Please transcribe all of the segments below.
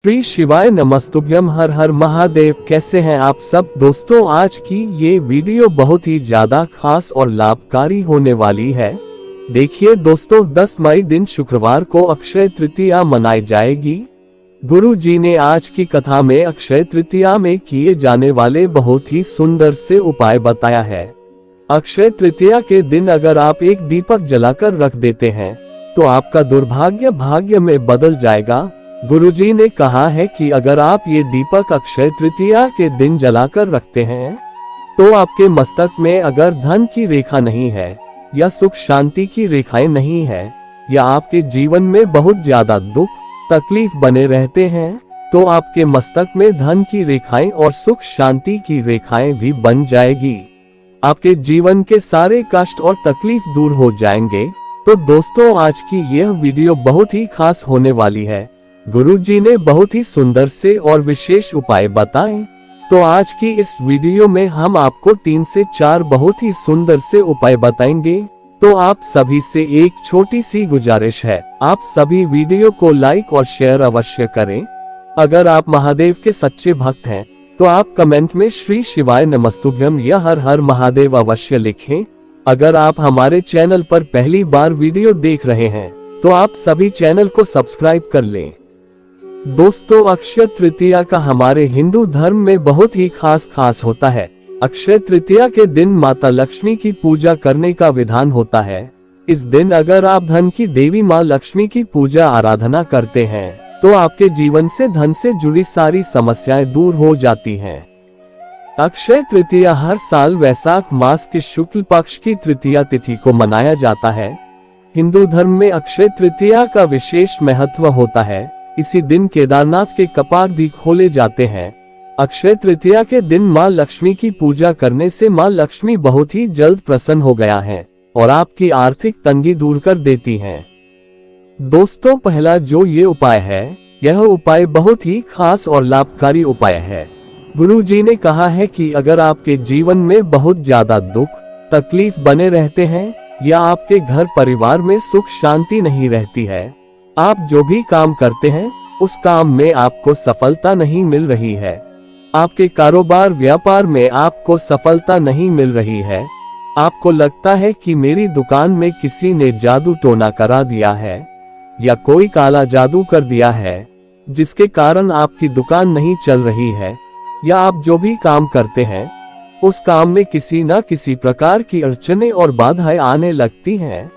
श्री शिवाय नमस्तुभ्यम। हर हर महादेव। कैसे हैं आप सब दोस्तों? आज की ये वीडियो बहुत ही ज्यादा खास और लाभकारी होने वाली है। देखिए दोस्तों, 10 मई दिन शुक्रवार को अक्षय तृतीया मनाई जाएगी। गुरु जी ने आज की कथा में अक्षय तृतीया में किए जाने वाले बहुत ही सुंदर से उपाय बताया है। अक्षय तृतीया के दिन अगर आप एक दीपक जलाकर रख देते हैं तो आपका दुर्भाग्य भाग्य में बदल जाएगा। गुरुजी ने कहा है कि अगर आप ये दीपक अक्षय तृतीया के दिन जलाकर रखते हैं तो आपके मस्तक में अगर धन की रेखा नहीं है या सुख शांति की रेखाएं नहीं है या आपके जीवन में बहुत ज्यादा दुख तकलीफ बने रहते हैं तो आपके मस्तक में धन की रेखाएं और सुख शांति की रेखाएं भी बन जाएगी। आपके जीवन के सारे कष्ट और तकलीफ दूर हो जाएंगे। तो दोस्तों, आज की यह वीडियो बहुत ही खास होने वाली है। गुरुजी ने बहुत ही सुंदर से और विशेष उपाय बताए। तो आज की इस वीडियो में हम आपको 3 से 4 बहुत ही सुंदर से उपाय बताएंगे। तो आप सभी से एक छोटी सी गुजारिश है, आप सभी वीडियो को लाइक और शेयर अवश्य करें। अगर आप महादेव के सच्चे भक्त हैं तो आप कमेंट में श्री शिवाय नमस्तुभ्यम या हर हर महादेव अवश्य लिखें। अगर आप हमारे चैनल पर पहली बार वीडियो देख रहे हैं तो आप सभी चैनल को सब्सक्राइब कर लें। दोस्तों, अक्षय तृतीया का हमारे हिंदू धर्म में बहुत ही खास होता है। अक्षय तृतीया के दिन माता लक्ष्मी की पूजा करने का विधान होता है। इस दिन अगर आप धन की देवी माँ लक्ष्मी की पूजा आराधना करते हैं तो आपके जीवन से धन से जुड़ी सारी समस्याएं दूर हो जाती हैं। अक्षय तृतीया हर साल वैशाख मास के शुक्ल पक्ष की तृतीया तिथि को मनाया जाता है। हिंदू धर्म में अक्षय तृतीया का विशेष महत्व होता है। इसी दिन केदारनाथ के कपाट भी खोले जाते हैं। अक्षय तृतीया के दिन माँ लक्ष्मी की पूजा करने से माँ लक्ष्मी बहुत ही जल्द प्रसन्न हो गया है और आपकी आर्थिक तंगी दूर कर देती हैं। दोस्तों, पहला जो ये उपाय है, यह उपाय बहुत ही खास और लाभकारी उपाय है। गुरु जी ने कहा है कि अगर आपके जीवन में बहुत ज्यादा दुख तकलीफ बने रहते हैं या आपके घर परिवार में सुख शांति नहीं रहती है, आप जो भी काम करते हैं उस काम में आपको सफलता नहीं मिल रही है, आपके कारोबार व्यापार में आपको सफलता नहीं मिल रही है, आपको लगता है कि मेरी दुकान में किसी ने जादू टोना करा दिया है या कोई काला जादू कर दिया है जिसके कारण आपकी दुकान नहीं चल रही है, या आप जो भी काम करते हैं उस काम में किसी न किसी प्रकार की अड़चनें और बाधाएं आने लगती हैं,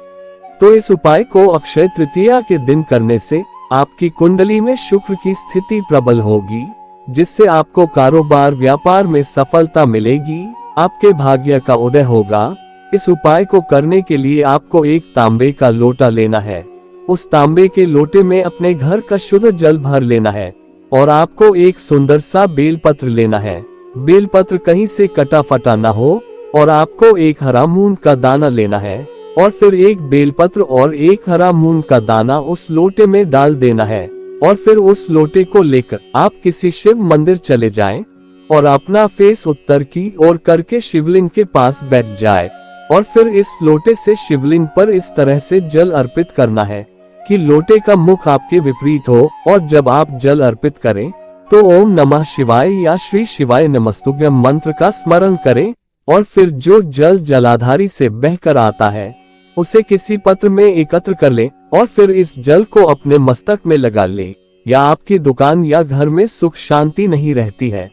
तो इस उपाय को अक्षय तृतीया के दिन करने से आपकी कुंडली में शुक्र की स्थिति प्रबल होगी, जिससे आपको कारोबार व्यापार में सफलता मिलेगी, आपके भाग्य का उदय होगा। इस उपाय को करने के लिए आपको एक तांबे का लोटा लेना है। उस तांबे के लोटे में अपने घर का शुद्ध जल भर लेना है और आपको एक सुंदर सा बेलपत्र लेना है। बेलपत्र कहीं से कटा फटा ना हो और आपको एक हरा मूंग का दाना लेना है और फिर एक बेलपत्र और एक हरा मूंग का दाना उस लोटे में डाल देना है और फिर उस लोटे को लेकर आप किसी शिव मंदिर चले जाएं और अपना फेस उत्तर की ओर करके शिवलिंग के पास बैठ जाए और फिर इस लोटे से शिवलिंग पर इस तरह से जल अर्पित करना है कि लोटे का मुख आपके विपरीत हो, और जब आप जल अर्पित करें तो ओम नमः शिवाय या श्री शिवाय नमस्तुभ्यम मंत्र का स्मरण करें और फिर जो जल जलाधारी से बहकर आता है उसे किसी पत्र में एकत्र कर ले और फिर इस जल को अपने मस्तक में लगा ले। या आपकी दुकान या घर में सुख शांति नहीं रहती है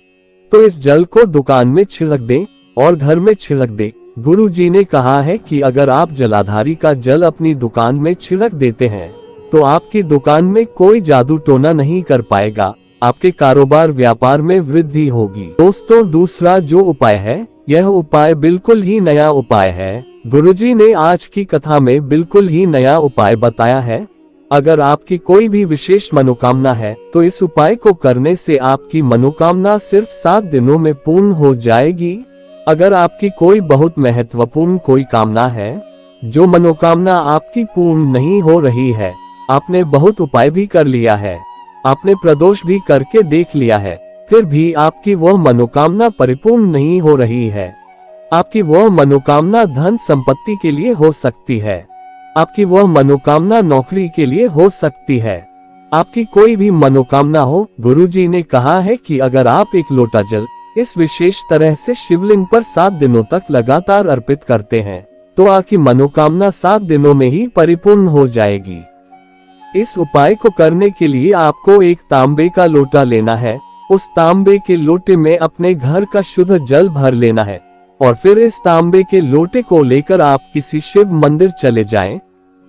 तो इस जल को दुकान में छिड़क दें और घर में छिड़क दें। गुरु जी ने कहा है कि अगर आप जलाधारी का जल अपनी दुकान में छिड़क देते हैं तो आपकी दुकान में कोई जादू टोना नहीं कर पाएगा, आपके कारोबार व्यापार में वृद्धि होगी। दोस्तों, दूसरा जो उपाय है, यह उपाय बिल्कुल ही नया उपाय है। गुरुजी ने आज की कथा में बिल्कुल ही नया उपाय बताया है। अगर आपकी कोई भी विशेष मनोकामना है तो इस उपाय को करने से आपकी मनोकामना सिर्फ 7 दिनों में पूर्ण हो जाएगी। अगर आपकी कोई बहुत महत्वपूर्ण कोई कामना है, जो मनोकामना आपकी पूर्ण नहीं हो रही है, आपने बहुत उपाय भी कर लिया है, आपने प्रदोष भी करके देख लिया है, फिर भी आपकी वह मनोकामना परिपूर्ण नहीं हो रही है, आपकी वह मनोकामना धन संपत्ति के लिए हो सकती है, आपकी वह मनोकामना नौकरी के लिए हो सकती है, आपकी कोई भी मनोकामना हो, गुरुजी ने कहा है कि अगर आप एक लोटा जल इस विशेष तरह से शिवलिंग पर 7 दिनों तक लगातार अर्पित करते हैं तो आपकी मनोकामना 7 दिनों में ही परिपूर्ण हो जाएगी। इस उपाय को करने के लिए आपको एक तांबे का लोटा लेना है। उस तांबे के लोटे में अपने घर का शुद्ध जल भर लेना है और फिर इस तांबे के लोटे को लेकर आप किसी शिव मंदिर चले जाएं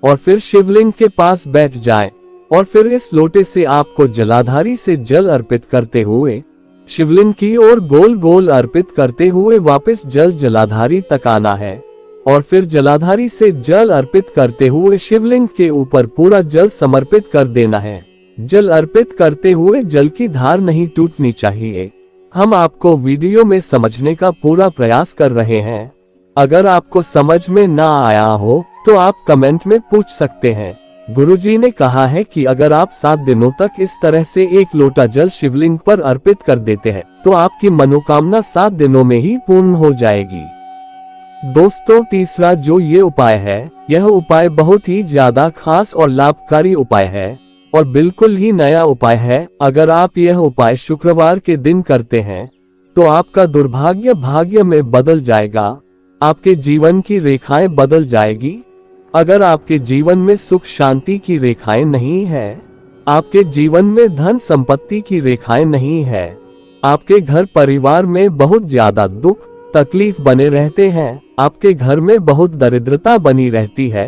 और फिर शिवलिंग के पास बैठ जाएं और फिर इस लोटे से आपको जलाधारी से जल अर्पित करते हुए शिवलिंग की ओर गोल गोल अर्पित करते हुए वापस जल जलाधारी तक आना है और फिर जलाधारी से जल अर्पित करते हुए शिवलिंग के ऊपर पूरा जल समर्पित कर देना है। जल अर्पित करते हुए जल की धार नहीं टूटनी चाहिए। हम आपको वीडियो में समझने का पूरा प्रयास कर रहे हैं। अगर आपको समझ में ना आया हो तो आप कमेंट में पूछ सकते हैं। गुरुजी ने कहा है कि अगर आप 7 दिनों तक इस तरह से एक लोटा जल शिवलिंग पर अर्पित कर देते हैं तो आपकी मनोकामना 7 दिनों में ही पूर्ण हो जाएगी। दोस्तों, तीसरा जो ये उपाय है, यह उपाय बहुत ही ज्यादा खास और लाभकारी उपाय है और बिल्कुल ही नया उपाय है। अगर आप यह उपाय शुक्रवार के दिन करते हैं तो आपका दुर्भाग्य भाग्य में बदल जाएगा, आपके जीवन की रेखाएं बदल जाएगी। अगर आपके जीवन में सुख शांति की रेखाएं नहीं है, आपके जीवन में धन संपत्ति की रेखाएं नहीं है, आपके घर परिवार में बहुत ज्यादा दुख तकलीफ बने रहते हैं, आपके घर में बहुत दरिद्रता बनी रहती है,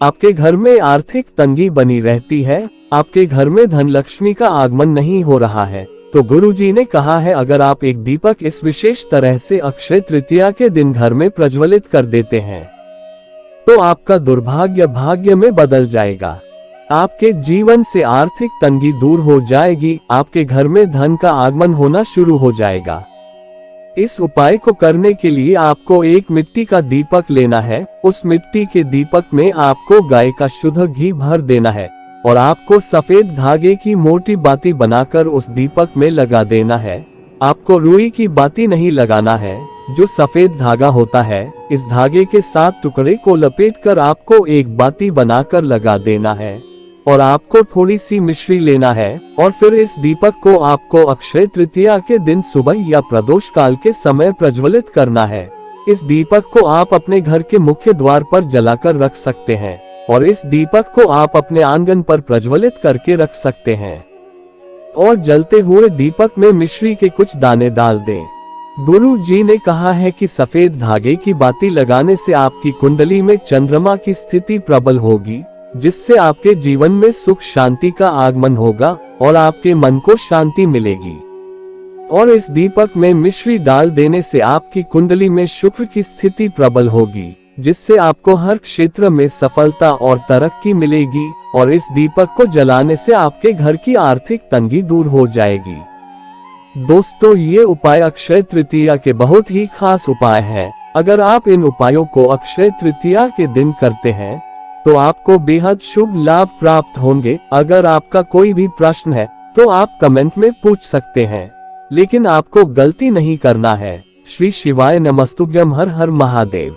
आपके घर में आर्थिक तंगी बनी रहती है, आपके घर में धन लक्ष्मी का आगमन नहीं हो रहा है, तो गुरुजी ने कहा है अगर आप एक दीपक इस विशेष तरह से अक्षय तृतीया के दिन घर में प्रज्वलित कर देते हैं तो आपका दुर्भाग्य भाग्य में बदल जाएगा। आपके जीवन से आर्थिक तंगी दूर हो जाएगी, आपके घर में धन का आगमन होना शुरू हो जाएगा। इस उपाय को करने के लिए आपको एक मिट्टी का दीपक लेना है। उस मिट्टी के दीपक में आपको गाय का शुद्ध घी भर देना है और आपको सफेद धागे की मोटी बाती बनाकर उस दीपक में लगा देना है। आपको रुई की बाती नहीं लगाना है, जो सफेद धागा होता है। इस धागे के 7 टुकड़े को लपेटकर आपको एक बाती बनाकर लगा देना है और आपको थोड़ी सी मिश्री लेना है और फिर इस दीपक को आपको अक्षय तृतीया के दिन सुबह या प्रदोष काल के समय प्रज्वलित करना है। इस दीपक को आप अपने घर के मुख्य द्वार पर जलाकर रख सकते हैं और इस दीपक को आप अपने आंगन पर प्रज्वलित करके रख सकते हैं और जलते हुए दीपक में मिश्री के कुछ दाने डाल दें। गुरु जी ने कहा है कि सफेद धागे की बाती लगाने से आपकी कुंडली में चंद्रमा की स्थिति प्रबल होगी, जिससे आपके जीवन में सुख शांति का आगमन होगा और आपके मन को शांति मिलेगी। और इस दीपक में मिश्री डाल देने से आपकी कुंडली में शुक्र की स्थिति प्रबल होगी, जिससे आपको हर क्षेत्र में सफलता और तरक्की मिलेगी और इस दीपक को जलाने से आपके घर की आर्थिक तंगी दूर हो जाएगी। दोस्तों, ये उपाय अक्षय तृतीया के बहुत ही खास उपाय है। अगर आप इन उपायों को अक्षय तृतीया के दिन करते हैं तो आपको बेहद शुभ लाभ प्राप्त होंगे। अगर आपका कोई भी प्रश्न है तो आप कमेंट में पूछ सकते हैं, लेकिन आपको गलती नहीं करना है। श्री शिवाय नमस्तुभ्यम। हर हर महादेव।